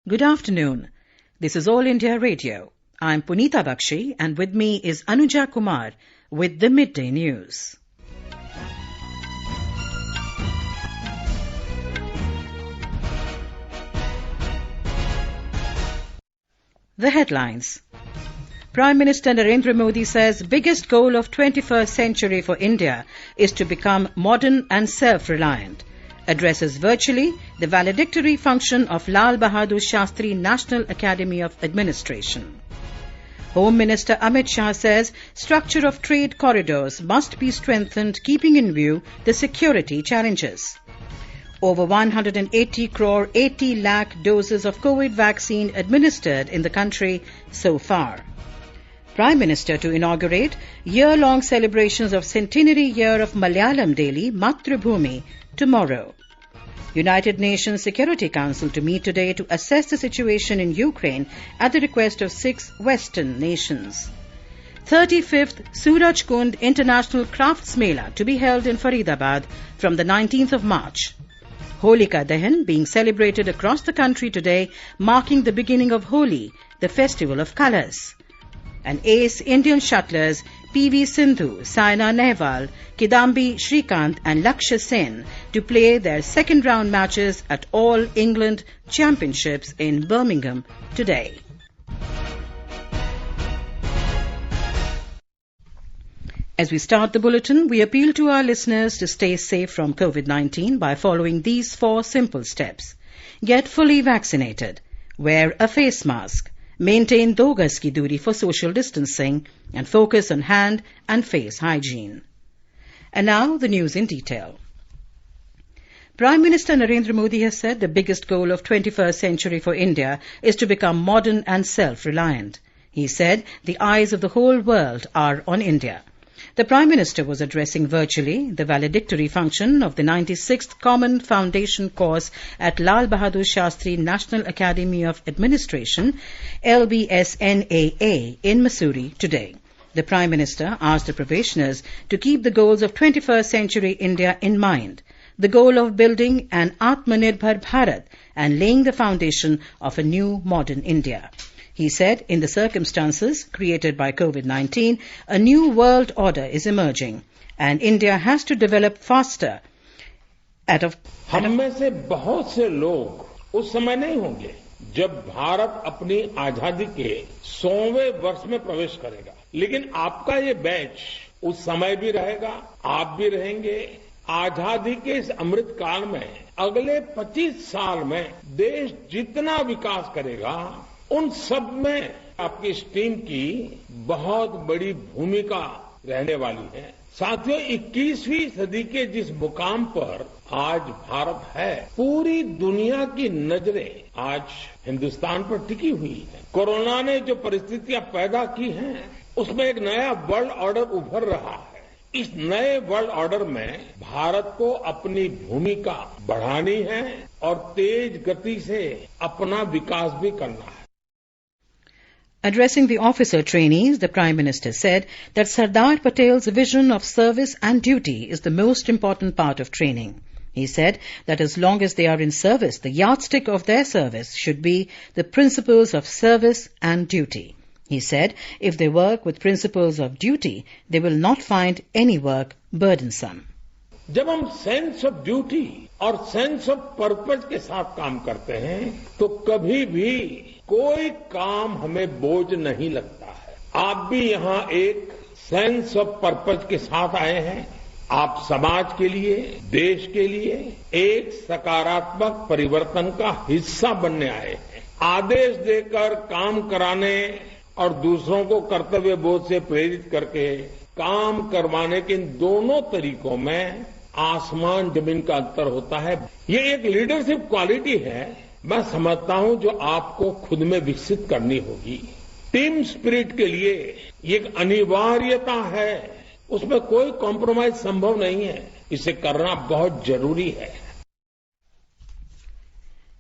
Good afternoon. This is All India Radio. I'm Punita Bakshi and with me is Anuja Kumar with the Midday News. The headlines. Prime Minister Narendra Modi says biggest goal of 21st century for India is to become modern and self-reliant. Addresses virtually the valedictory function of Lal Bahadur Shastri National Academy of Administration. Home Minister Amit Shah says structure of trade corridors must be strengthened keeping in view the security challenges. Over 180 crore 80 lakh doses of COVID vaccine administered in the country so far. Prime Minister to inaugurate year-long celebrations of centenary year of Malayalam daily Matrubhumi tomorrow. United Nations Security Council to meet today to assess the situation in Ukraine at the request of 6 Western nations. 35th Suraj Kund International Crafts Mela to be held in Faridabad from the 19th of March. Holika Dahan being celebrated across the country today, marking the beginning of Holi, the festival of colours. And ace Indian shuttlers P.V. Sindhu, Saina Nehwal, Kidambi Shrikant and Lakshya Sen to play their second round matches at All England Championships in Birmingham today. As we start the bulletin, we appeal to our listeners to stay safe from COVID-19 by following these 4 simple steps. Get fully vaccinated. Wear a face mask. Maintain 2 gaz ki duri for social distancing and focus on hand and face hygiene. And now the news in detail. Prime Minister Narendra Modi has said the biggest goal of 21st century for India is to become modern and self-reliant. He said the eyes of the whole world are on India. The Prime Minister was addressing virtually the valedictory function of the 96th Common Foundation course at Lal Bahadur Shastri National Academy of Administration, LBSNAA, in Mussoorie today. The Prime Minister asked the probationers to keep the goals of 21st century India in mind, the goal of building an Atmanirbhar Bharat and laying the foundation of a new modern India. He said, in the circumstances created by COVID-19, a new world order is emerging and India has to develop faster. हम में से बहुत से लोग उस समय नहीं होंगे जब भारत अपनी आजादी के 100वें वर्ष में प्रवेश करेगा, लेकिन आपका ये बैच उस समय भी रहेगा, आप भी रहेंगे। आजादी के इस अमृत काल में अगले 25 साल में देश जितना विकास करेगा, उन सब में आपकी इस टीम की बहुत बड़ी भूमिका रहने वाली है। साथियों, 21वीं सदी के जिस मुकाम पर आज भारत है, पूरी दुनिया की नजरें आज हिंदुस्तान पर टिकी हुई है। कोरोना ने जो परिस्थितियां पैदा की हैं, उसमें एक नया वर्ल्ड ऑर्डर उभर रहा है। इस नए वर्ल्ड ऑर्डर में भारत को अपनी भूमिका बढ़ानी है और तेज गति से अपना विकास भी करना है। Addressing the officer trainees, the Prime Minister said that Sardar Patel's vision of service and duty is the most important part of training. He said that as long as they are in service, the yardstick of their service should be the principles of service and duty. He said if they work with principles of duty, they will not find any work burdensome. जब हम sense of duty और sense of purpose के साथ काम करते हैं, तो कभी भी कोई काम हमें बोझ नहीं लगता है। आप भी यहाँ एक सेंस ऑफ पर्पज के साथ आए हैं। आप समाज के लिए, देश के लिए एक सकारात्मक परिवर्तन का हिस्सा बनने आए हैं। आदेश देकर काम कराने और दूसरों को कर्तव्य बोध से प्रेरित करके काम करवाने के इन दोनों तरीकों में आसमान जमीन का अंतर होता है। ये एक लीडरशिप क्वालिटी है, मैं समझता हूं, जो आपको खुद में विकसित करनी होगी। टीम स्पिरिट के लिए एक अनिवार्यता है, उसमें कोई कॉम्प्रोमाइज संभव नहीं है, इसे करना बहुत जरूरी है।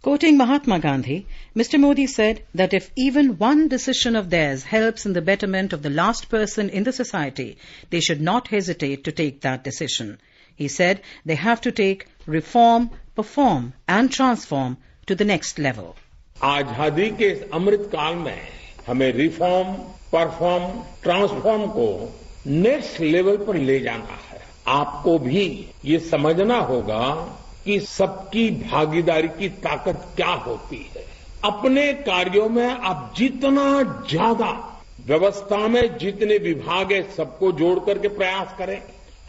Quoting Mahatma Gandhi, Mr. Modi said that if even one decision of theirs helps in the betterment of the last person in the society, they should not hesitate to take that decision. He said they have to take reform, perform and transform to the next level. आजादी के इस अमृत काल में हमें reform, perform, transform को next level पर ले जाना है। आपको भी ये समझना होगा कि सबकी भागीदारी की ताकत क्या होती है। अपने कार्यों में आप जितना ज्यादा व्यवस्था में जितने विभाग है सबको जोड़ करके प्रयास करें,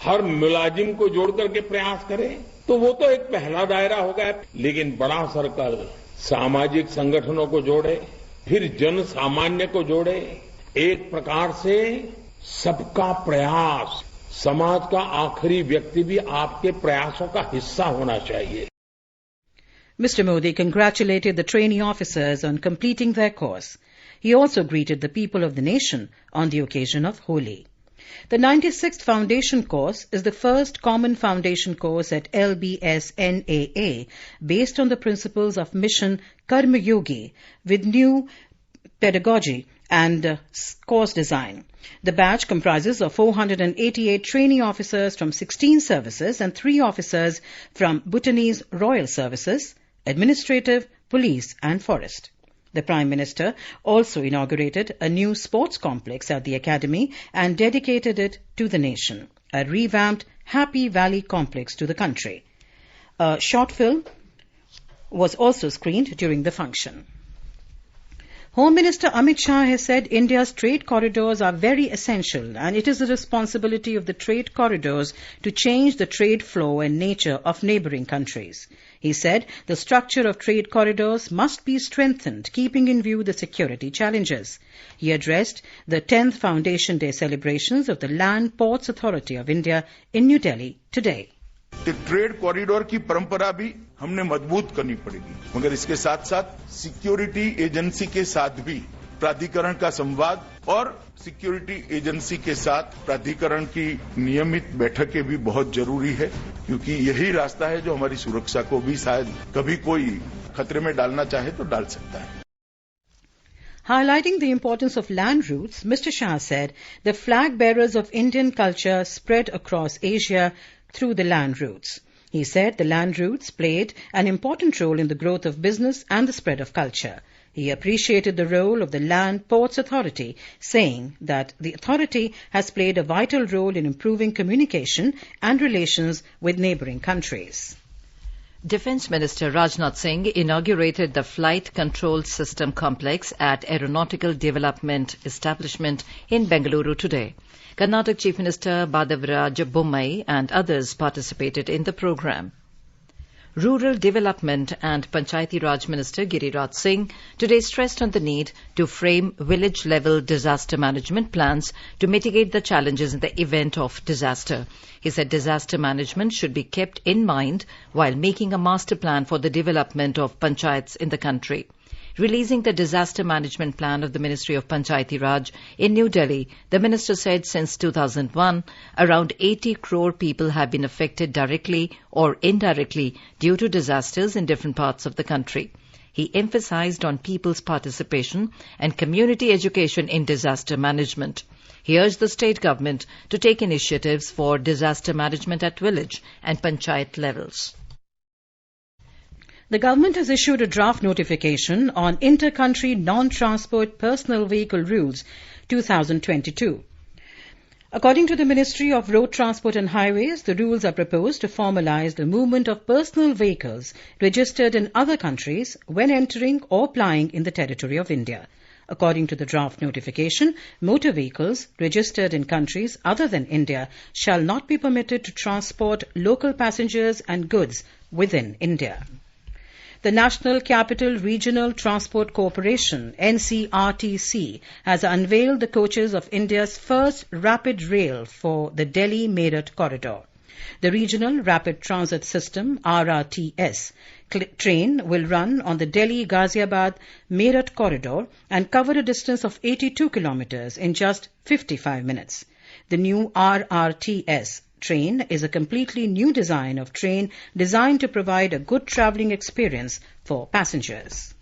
हर मुलाजिम को जोड़ करके प्रयास करें, तो वो तो एक पहला दायरा होगा। लेकिन बड़ा सर्कल सामाजिक संगठनों को जोड़े, फिर जन सामान्य को जोड़े। एक प्रकार से सबका प्रयास, समाज का आखिरी व्यक्ति भी आपके प्रयासों का हिस्सा होना चाहिए। Mr. Modi congratulated the trainee officers on completing their course. He also greeted the people of the nation on the occasion of Holi. The 96th Foundation course is the first common foundation course at LBS-NAA based on the principles of Mission Karma Yogi with new pedagogy and course design. The batch comprises of 488 trainee officers from 16 services and 3 officers from Bhutanese Royal Services, Administrative, Police and Forest. The Prime Minister also inaugurated a new sports complex at the Academy and dedicated it to the nation, a revamped Happy Valley complex to the country. A short film was also screened during the function. Home Minister Amit Shah has said India's trade corridors are very essential and it is the responsibility of the trade corridors to change the trade flow and nature of neighbouring countries. He said the structure of trade corridors must be strengthened, keeping in view the security challenges. He addressed the 10th Foundation Day celebrations of the Land Ports Authority of India in New Delhi today. Trade corridor की परंपरा भी हमने मजबूत करनी पड़ेगी, मगर इसके साथ साथ सिक्योरिटी एजेंसी के साथ भी प्राधिकरण का संवाद और सिक्योरिटी एजेंसी के साथ प्राधिकरण की नियमित बैठकें भी बहुत जरूरी है, क्योंकि यही रास्ता है जो हमारी सुरक्षा को भी शायद कभी कोई खतरे में डालना चाहे तो डाल सकता है. Highlighting the importance of land routes, Mr. Shah said the flag bearers of Indian culture spread across Asia through the land routes. He said the land routes played an important role in the growth of business and the spread of culture. He appreciated the role of the Land Ports Authority, saying that the authority has played a vital role in improving communication and relations with neighbouring countries. Defence Minister Rajnath Singh inaugurated the Flight Control System Complex at Aeronautical Development Establishment in Bengaluru today. Karnataka Chief Minister Badavraj Bommai and others participated in the programme. Rural Development and Panchayati Raj Minister Giriraj Singh today stressed on the need to frame village-level disaster management plans to mitigate the challenges in the event of disaster. He said disaster management should be kept in mind while making a master plan for the development of panchayats in the country. Releasing the disaster management plan of the Ministry of Panchayati Raj in New Delhi, the minister said since 2001, around 80 crore people have been affected directly or indirectly due to disasters in different parts of the country. He emphasized on people's participation and community education in disaster management. He urged the state government to take initiatives for disaster management at village and panchayat levels. The government has issued a draft notification on Inter-Country Non-Transport Personal Vehicle Rules 2022. According to the Ministry of Road Transport and Highways, the rules are proposed to formalize the movement of personal vehicles registered in other countries when entering or plying in the territory of India. According to the draft notification, motor vehicles registered in countries other than India shall not be permitted to transport local passengers and goods within India. The National Capital Regional Transport Corporation, NCRTC, has unveiled the coaches of India's first rapid rail for the Delhi-Meerut corridor. The Regional Rapid Transit System, RRTS, train will run on the Delhi-Ghaziabad-Meerut corridor and cover a distance of 82 kilometers in just 55 minutes. The new RRTS train is a completely new design of train designed to provide a good travelling experience for passengers.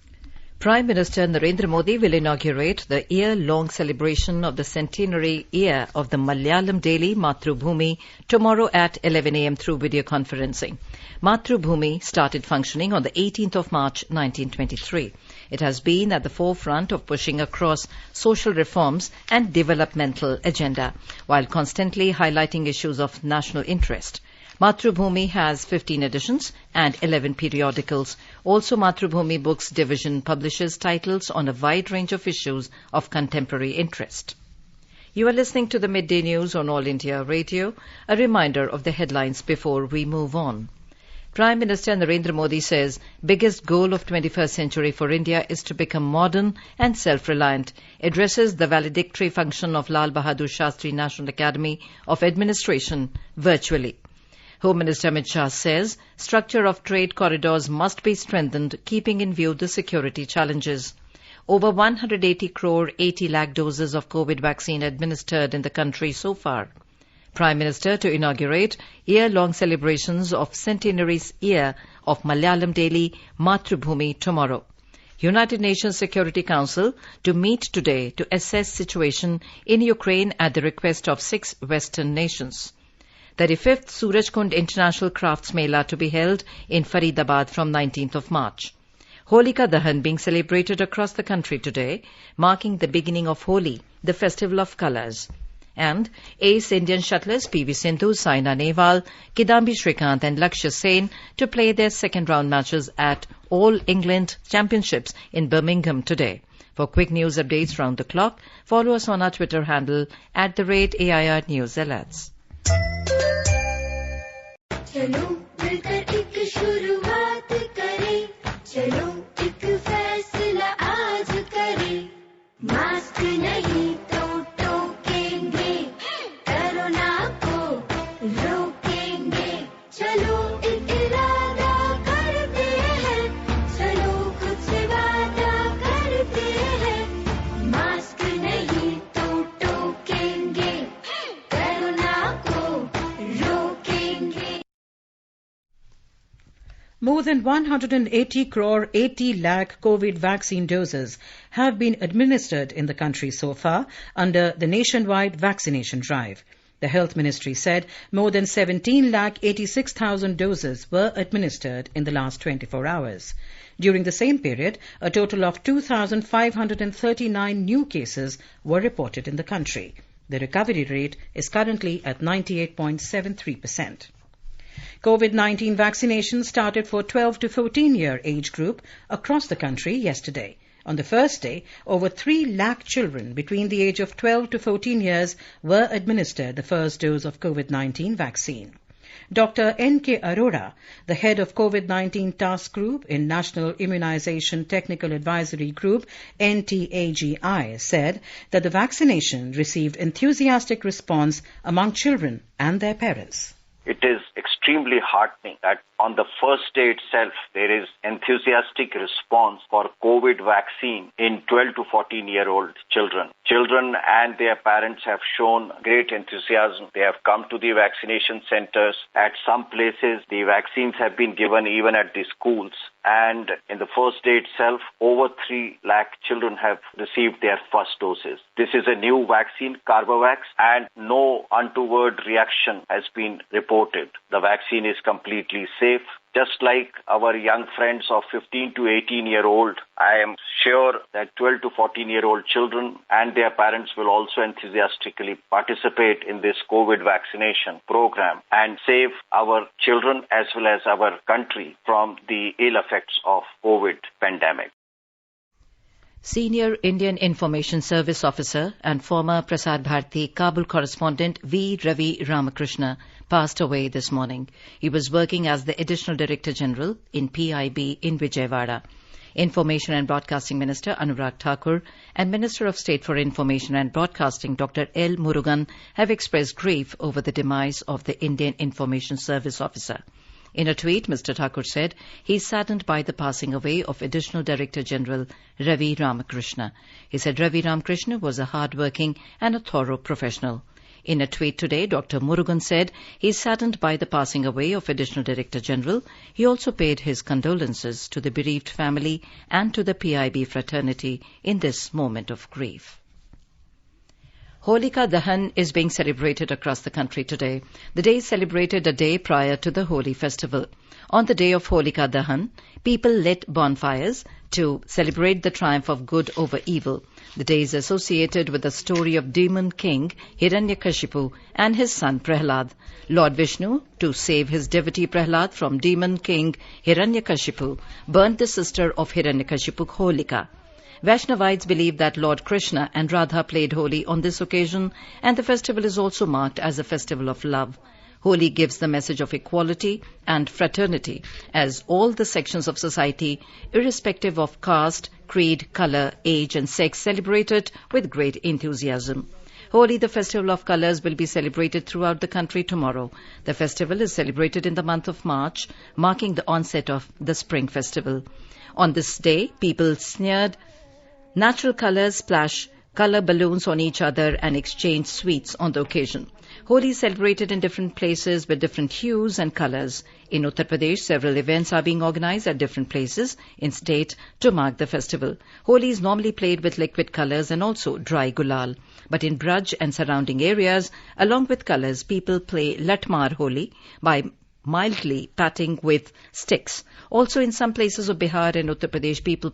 Prime Minister Narendra Modi will inaugurate the year-long celebration of the centenary year of the Malayalam daily Mathrubhumi tomorrow at 11 a.m. through video conferencing. Mathrubhumi started functioning on the 18th of March 1923. It has been at the forefront of pushing across social reforms and developmental agenda, while constantly highlighting issues of national interest. Mathrubhumi has 15 editions and 11 periodicals. Also, Mathrubhumi Books Division publishes titles on a wide range of issues of contemporary interest. You are listening to the Midday News on All India Radio. A reminder of the headlines before we move on. Prime Minister Narendra Modi says biggest goal of 21st century for India is to become modern and self-reliant. Addresses the valedictory function of Lal Bahadur Shastri National Academy of Administration virtually. Home Minister Amit Shah says structure of trade corridors must be strengthened, keeping in view the security challenges. Over 180 crore 80 lakh doses of COVID vaccine administered in the country so far. Prime Minister to inaugurate year-long celebrations of Centenary Year of Malayalam daily Mathrubhumi tomorrow. United Nations Security Council to meet today to assess situation in Ukraine at the request of 6 Western nations. 35th Surajkund International Crafts Mela to be held in Faridabad from 19th of March. Holika Dahan being celebrated across the country today, marking the beginning of Holi, the festival of colours. And ace Indian shuttlers PV Sindhu, Saina Nehwal, Kidambi Shrikant and Lakshya Sen to play their second round matches at All England Championships in Birmingham today. For quick news updates round the clock, follow us on our Twitter handle @AIR News Alerts. चलो मिलकर एक शुरुआत करें, चलो एक फैसला आज करें, मास्क नहीं तो टोकेंगे, कोरोना को रोकेंगे, चलो एक इरादा करते हैं, चलो खुद से वादा करते हैं, मास्क नहीं तो टोकेंगे, कोरोना को रोकेंगे. More than 180 crore 80 lakh COVID vaccine doses have been administered in the country so far under the nationwide vaccination drive. The Health Ministry said more than 17 lakh 86,000 doses were administered in the last 24 hours. During the same period, a total of 2,539 new cases were reported in the country. The recovery rate is currently at 98.73%. COVID-19 vaccination started for 12 to 14-year age group across the country yesterday. On the first day, over 3 lakh children between the age of 12 to 14 years were administered the first dose of COVID-19 vaccine. Dr. N.K. Arora, the head of COVID-19 task group in National Immunization Technical Advisory Group, NTAGI, said that the vaccination received enthusiastic response among children and their parents. It is extremely heartening that on the first day itself, there is enthusiastic response for COVID vaccine in 12 to 14-year-old children. Children and their parents have shown great enthusiasm. They have come to the vaccination centers. At some places, the vaccines have been given even at the schools. And in the first day itself, over 3 lakh children have received their first doses. This is a new vaccine, Carbovax, and no untoward reaction has been reported. The vaccine is completely safe. Just like our young friends of 15 to 18-year-old, I am sure that 12 to 14-year-old children and their parents will also enthusiastically participate in this COVID vaccination program and save our children as well as our country from the ill effects of COVID pandemic. Senior Indian Information Service Officer and former Prasar Bharati Kabul correspondent V. Ravi Ramakrishna passed away this morning. He was working as the Additional Director General in PIB in Vijayawada. Information and Broadcasting Minister Anurag Thakur and Minister of State for Information and Broadcasting Dr. L. Murugan have expressed grief over the demise of the Indian Information Service Officer. In a tweet, Mr. Thakur said he is saddened by the passing away of Additional Director General Ravi Ramakrishna. He said Ravi Ramakrishna was a hard-working and a thorough professional. In a tweet today, Dr. Murugan said he is saddened by the passing away of Additional Director General. He also paid his condolences to the bereaved family and to the PIB fraternity in this moment of grief. Holika Dahan is being celebrated across the country today. The day is celebrated a day prior to the Holi festival. On the day of Holika Dahan, people lit bonfires, to celebrate the triumph of good over evil. The day is associated with the story of demon king Hiranyakashipu and his son Prahlad. Lord Vishnu, to save his devotee Prahlad from demon king Hiranyakashipu, burnt the sister of Hiranyakashipu, Holika. Vaishnavites believe that Lord Krishna and Radha played Holi on this occasion, and the festival is also marked as a festival of love. Holi gives the message of equality and fraternity, as all the sections of society, irrespective of caste, creed, colour, age and sex, celebrate it with great enthusiasm. Holi, the festival of colours, will be celebrated throughout the country tomorrow. The festival is celebrated in the month of March, marking the onset of the Spring Festival. On this day, people smeared natural colours, splash colour balloons on each other and exchange sweets on the occasion. Holi is celebrated in different places with different hues and colours. In Uttar Pradesh, several events are being organised at different places in state to mark the festival. Holi is normally played with liquid colours and also dry gulal. But in Braj and surrounding areas, along with colours, people play Latmar Holi by mildly patting with sticks. Also in some places of Bihar and Uttar Pradesh, people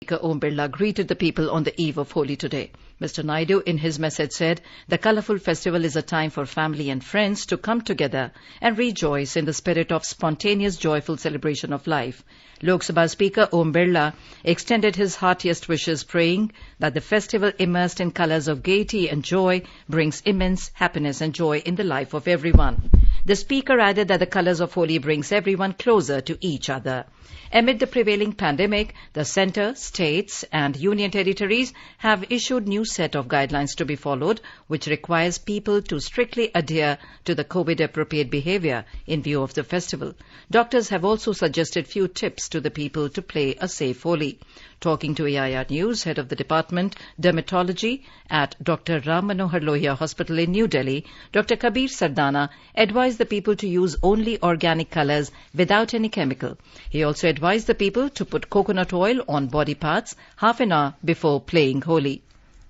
Speaker Om Birla greeted the people on the eve of Holi today. Mr. Naidu, in his message, said, "The colourful festival is a time for family and friends to come together and rejoice in the spirit of spontaneous, joyful celebration of life." Lok Sabha Speaker Om Birla extended his heartiest wishes, praying that the festival, immersed in colours of gaiety and joy, brings immense happiness and joy in the life of everyone. The Speaker added that the colours of Holi brings everyone closer to each other. Amid the prevailing pandemic, the centre, states and union territories have issued new set of guidelines to be followed, which requires people to strictly adhere to the COVID-appropriate behaviour in view of the festival. Doctors have also suggested few tips to the people to play a safe Holi. Talking to AIR News, head of the Department Dermatology at Dr. Ram Manohar Lohia Hospital in New Delhi, Dr. Kabir Sardana advised the people to use only organic colours without any chemical. He also advised the people to put coconut oil on body parts half an hour before playing Holi.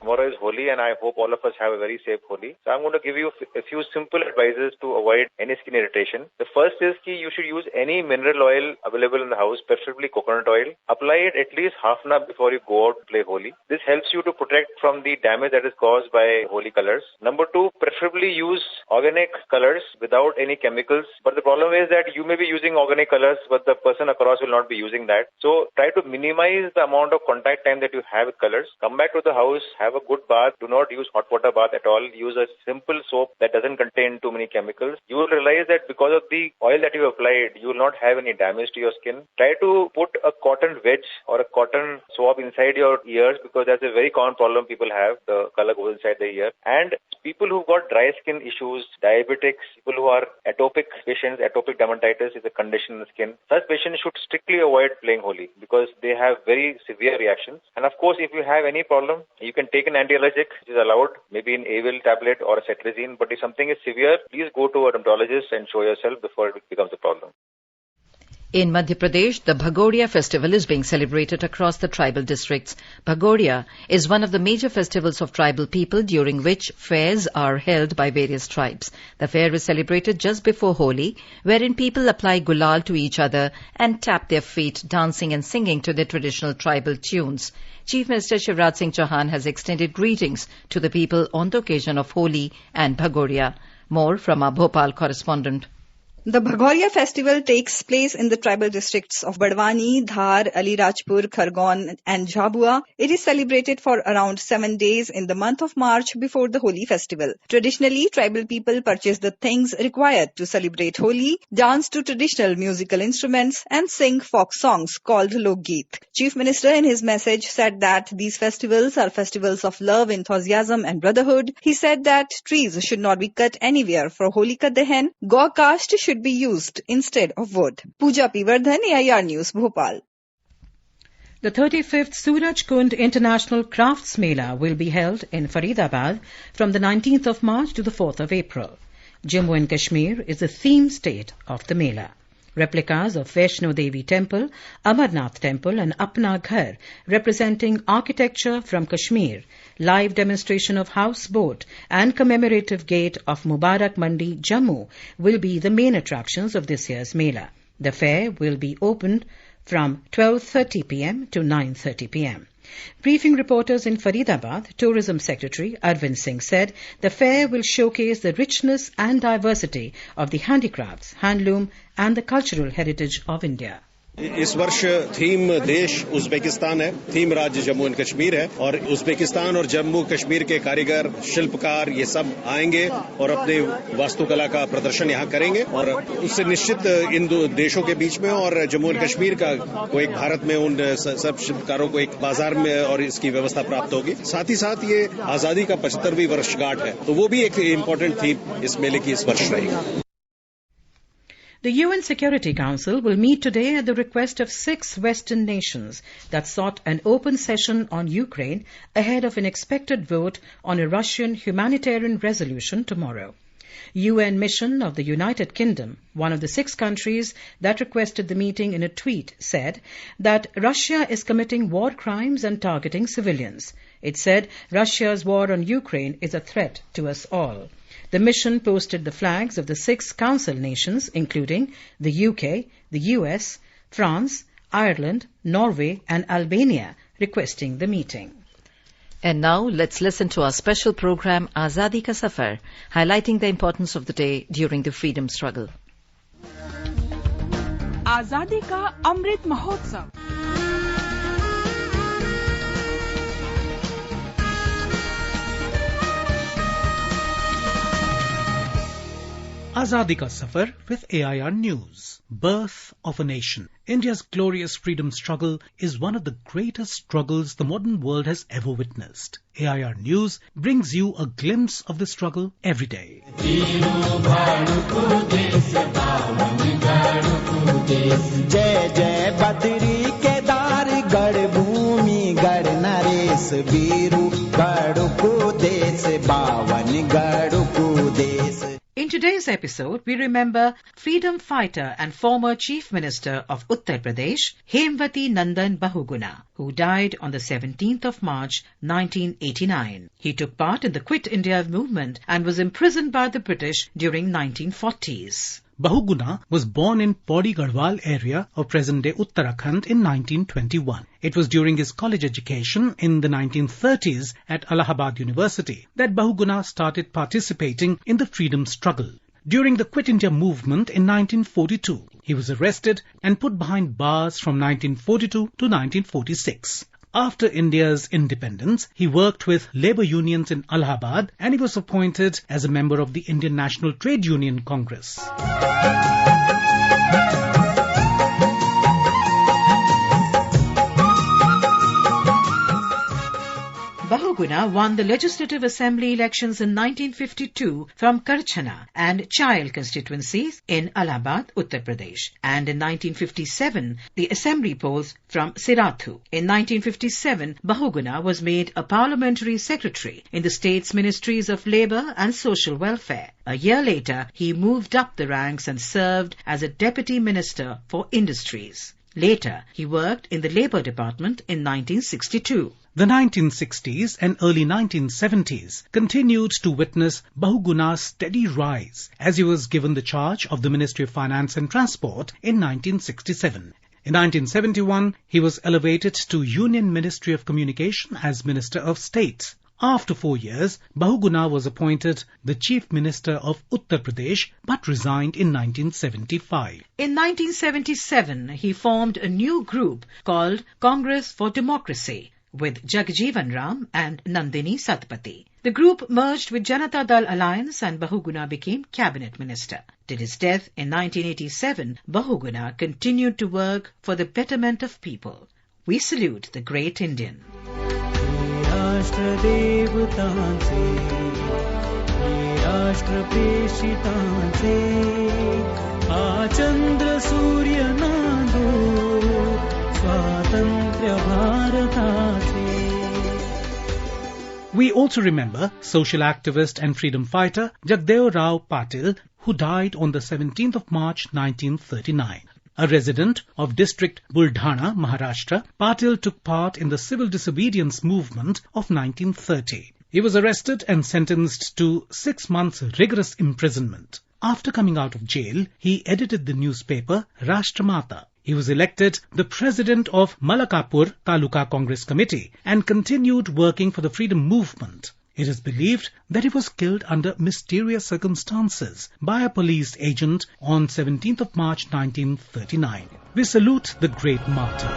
Tomorrow is Holi and I hope all of us have a very safe Holi. So I'm going to give you a few simple advices to avoid any skin irritation. The first is that you should use any mineral oil available in the house, preferably coconut oil. Apply it at least half an hour before you go out to play Holi. This helps you to protect from the damage that is caused by Holi colors. Number two, preferably use organic colors without any chemicals. But the problem is that you may be using organic colors, but the person across will not be using that. So try to minimize the amount of contact time that you have with colors. Come back to the house, have a good bath. Do not use hot water bath at all. Use a simple soap that doesn't contain too many chemicals. You will realize that because of the oil that you applied, you will not have any damage to your skin. Try to put a cotton wedge or a cotton swab inside your ears, because that's a very common problem people have. The color goes inside the ear. And people who've got dry skin issues, diabetics, people who are atopic patients, atopic dermatitis is a condition in the skin. Such patients should strictly avoid playing Holi because they have very severe reactions. And of course, if you have any problem, you can take an anti-allergic, which is allowed, maybe an Avil tablet or a cetirizine. But if something is severe, please go to a dermatologist and show yourself before it becomes a problem. In Madhya Pradesh, the Bhagoria festival is being celebrated across the tribal districts. Bhagoria is one of the major festivals of tribal people, during which fairs are held by various tribes. The fair is celebrated just before Holi, wherein people apply gulal to each other and tap their feet, dancing and singing to their traditional tribal tunes. Chief Minister Shivraj Singh Chauhan has extended greetings to the people on the occasion of Holi and Bhagoria. More from our Bhopal correspondent. The Bhagauria festival takes place in the tribal districts of Badwani, Dhar, Alirajpur, Khargone and Jhabua. It is celebrated for around 7 days in the month of March before the Holi festival. Traditionally, tribal people purchase the things required to celebrate Holi, dance to traditional musical instruments and sing folk songs called Lokgeet. Chief Minister in his message said that these festivals are festivals of love, enthusiasm and brotherhood. He said that trees should not be cut anywhere for Holika Dahan. Gaur caste should be used instead of wood. Pooja P. Vardhan, AIR News, Bhopal. The 35th Suraj Kund International Crafts Mela will be held in Faridabad from the 19th of March to the 4th of April. Jammu and Kashmir is the theme state of the Mela. Replicas of Vaishno Devi Temple, Amarnath Temple and Apna Ghar representing architecture from Kashmir, live demonstration of houseboat and commemorative gate of Mubarak Mandi, Jammu will be the main attractions of this year's Mela. The fair will be opened from 12:30 p.m. to 9:30 p.m. Briefing reporters in Faridabad, Tourism Secretary Arvind Singh said the fair will showcase the richness and diversity of the handicrafts, handloom and the cultural heritage of India. इस वर्ष theme देश Uzbekistan है, theme राज्य Jammu and Kashmir है और Uzbekistan और जम्मू कश्मीर के कारीगर, शिल्पकार ये सब आएंगे और अपने वास्तुकला का प्रदर्शन यहाँ करेंगे और उससे निश्चित इन दो देशों के बीच में और जम्मू एंड कश्मीर का को एक भारत में उन सब शिल्पकारों को एक बाजार में और इसकी व्यवस्था प्राप्त होगी। साथ ही साथ ये आजादी का 75वीं वर्षगांठ है, तो वो भी एक इम्पोर्टेंट थीम इस मेले की इस वर्ष रहेगी। The UN Security Council will meet today at the request of 6 Western nations that sought an open session on Ukraine ahead of an expected vote on a Russian humanitarian resolution tomorrow. UN mission of the United Kingdom, one of the 6 countries that requested the meeting, in a tweet said that Russia is committing war crimes and targeting civilians. It said Russia's war on Ukraine is a threat to us all. The mission posted the flags of the 6 council nations, including the UK, the US, France, Ireland, Norway and Albania, requesting the meeting. And now let's listen to our special program Azadi Ka Safar, highlighting the importance of the day during the freedom struggle. Azadi Ka Amrit Mahotsav. Azadi Ka Safar with AIR News. Birth of a Nation. India's glorious freedom struggle is one of the greatest struggles the modern world has ever witnessed. AIR News brings you a glimpse of the struggle every day. जय जय बद्री केदार गढ़ भूमि गढ़ नरेश वीरु गढ़ को देश बावन गढ़ को देश. In today's episode, we remember freedom fighter and former Chief Minister of Uttar Pradesh, Hemwati Nandan Bahuguna, who died on the 17th of March 1989. He took part in the Quit India movement and was imprisoned by the British during 1940s. Bahuguna was born in Pauri Garhwal area of present-day Uttarakhand in 1921. It was during his college education in the 1930s at Allahabad University that Bahuguna started participating in the freedom struggle. During the Quit India movement in 1942, he was arrested and put behind bars from 1942 to 1946. After India's independence, he worked with labour unions in Allahabad and he was appointed as a member of the Indian National Trade Union Congress. Bahuguna won the Legislative Assembly elections in 1952 from Karchana and Chail constituencies in Allahabad, Uttar Pradesh, and in 1957 the Assembly polls from Sirathu. In 1957, Bahuguna was made a Parliamentary Secretary in the state's Ministries of Labour and Social Welfare. A year later, he moved up the ranks and served as a Deputy Minister for Industries. Later, he worked in the Labour Department in 1962. The 1960s and early 1970s continued to witness Bahuguna's steady rise as he was given the charge of the Ministry of Finance and Transport in 1967. In 1971, he was elevated to Union Ministry of Communication as Minister of State. After 4 years, Bahuguna was appointed the Chief Minister of Uttar Pradesh but resigned in 1975. In 1977, he formed a new group called Congress for Democracy with Jagjeevan Ram and Nandini Satpathy. The group merged with Janata Dal Alliance and Bahuguna became Cabinet Minister. Till his death in 1987, Bahuguna continued to work for the betterment of people. We salute the great Indian. We also remember social activist and freedom fighter Jagdeo Rao Patil, who died on the 17th of March 1939. A resident of district Buldhana, Maharashtra, Patil took part in the civil disobedience movement of 1930. He was arrested and sentenced to 6 months rigorous imprisonment. After coming out of jail, he edited the newspaper Rashtramatha. He was elected the president of Malakapur Taluka Congress Committee and continued working for the freedom movement. It is believed that he was killed under mysterious circumstances by a police agent on 17th of March 1939. We salute the great martyr.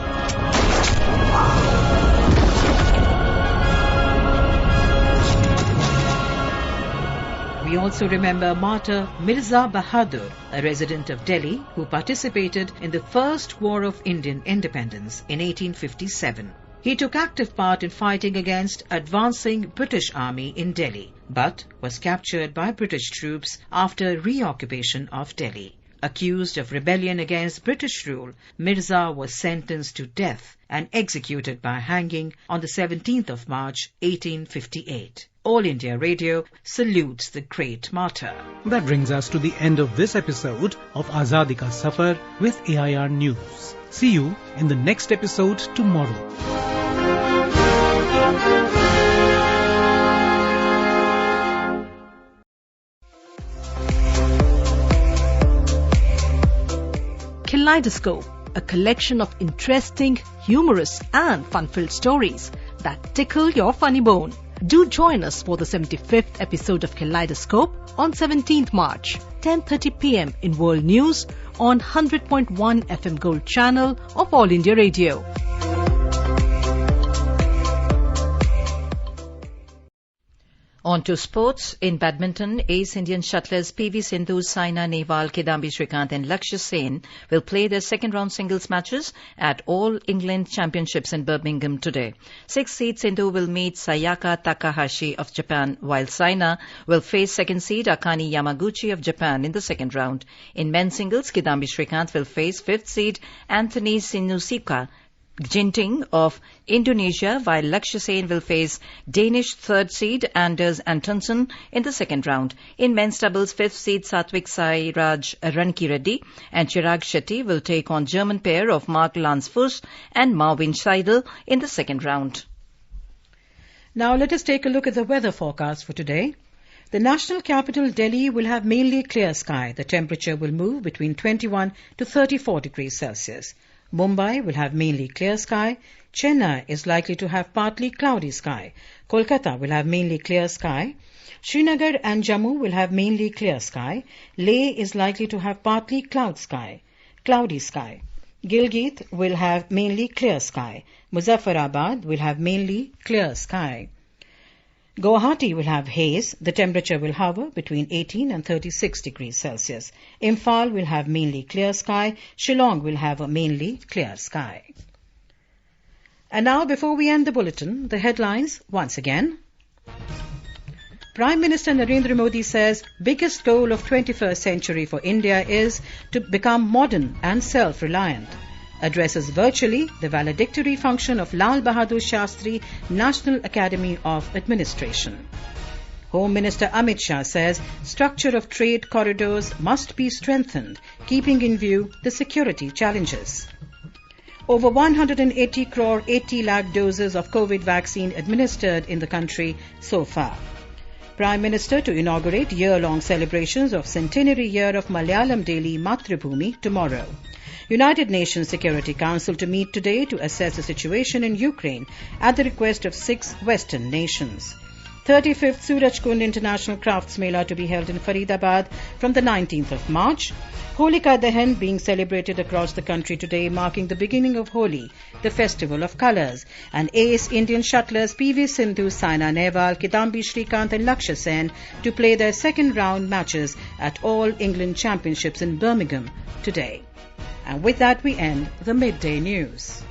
We also remember martyr Mirza Bahadur, a resident of Delhi who participated in the First War of Indian Independence in 1857. He took active part in fighting against advancing British army in Delhi, but was captured by British troops after reoccupation of Delhi. Accused of rebellion against British rule, Mirza was sentenced to death and executed by hanging on the 17th of March 1858. All India Radio salutes the great martyr. That brings us to the end of this episode of Azadi Ka Safar with AIR News. See you in the next episode tomorrow. Kaleidoscope, a collection of interesting, humorous and fun-filled stories that tickle your funny bone. Do join us for the 75th episode of Kaleidoscope on 17th March, 10:30 p.m. in World News on 100.1 FM Gold channel of All India Radio. On to sports. In badminton, ace Indian shuttlers PV Sindhu, Saina Nehwal, Kidambi Shrikant and Lakshya Sen will play their second-round singles matches at All England Championships in Birmingham today. 6th seed Sindhu will meet Sayaka Takahashi of Japan, while Saina will face second seed Akane Yamaguchi of Japan in the second round. In men's singles, Kidambi Shrikant will face 5th seed Anthony Sinusica Ginting of Indonesia, while Lakshya Sen will face Danish third seed Anders Antonsen in the second round. In men's doubles, 5th seed Satwik Sairaj Rankireddy and Chirag Shetty will take on German pair of Mark Lansfors and Marvin Seidel in the second round. Now let us take a look at the weather forecast for today. The national capital, Delhi, will have mainly clear sky. The temperature will move between 21 to 34 degrees Celsius. Mumbai will have mainly clear sky. Chennai is likely to have partly cloudy sky. Kolkata will have mainly clear sky. Srinagar and Jammu will have mainly clear sky. Leh is likely to have partly cloudy sky. Gilgit will have mainly clear sky. Muzaffarabad will have mainly clear sky. Guwahati will have haze. The temperature will hover between 18 and 36 degrees Celsius. Imphal will have mainly clear sky. Shillong will have a mainly clear sky. And now, before we end the bulletin, the headlines once again. Prime Minister Narendra Modi says biggest goal of 21st century for India is to become modern and self-reliant. Addresses virtually the valedictory function of Lal Bahadur Shastri National Academy of Administration. Home Minister Amit Shah says structure of trade corridors must be strengthened, keeping in view the security challenges. Over 180 crore 80 lakh doses of COVID vaccine administered in the country so far. Prime Minister to inaugurate year-long celebrations of centenary year of Malayalam daily Matribhumi tomorrow. United Nations Security Council to meet today to assess the situation in Ukraine at the request of 6 Western nations. 35th Surajkund International Crafts Mela to be held in Faridabad from the 19th of March. Holika Dahan being celebrated across the country today, marking the beginning of Holi, the festival of colours. And ace Indian shuttlers PV Sindhu, Saina Nehwal, Kidambi Shrikant and Lakshya Sen to play their second round matches at All England Championships in Birmingham today. And with that we end the Midday News.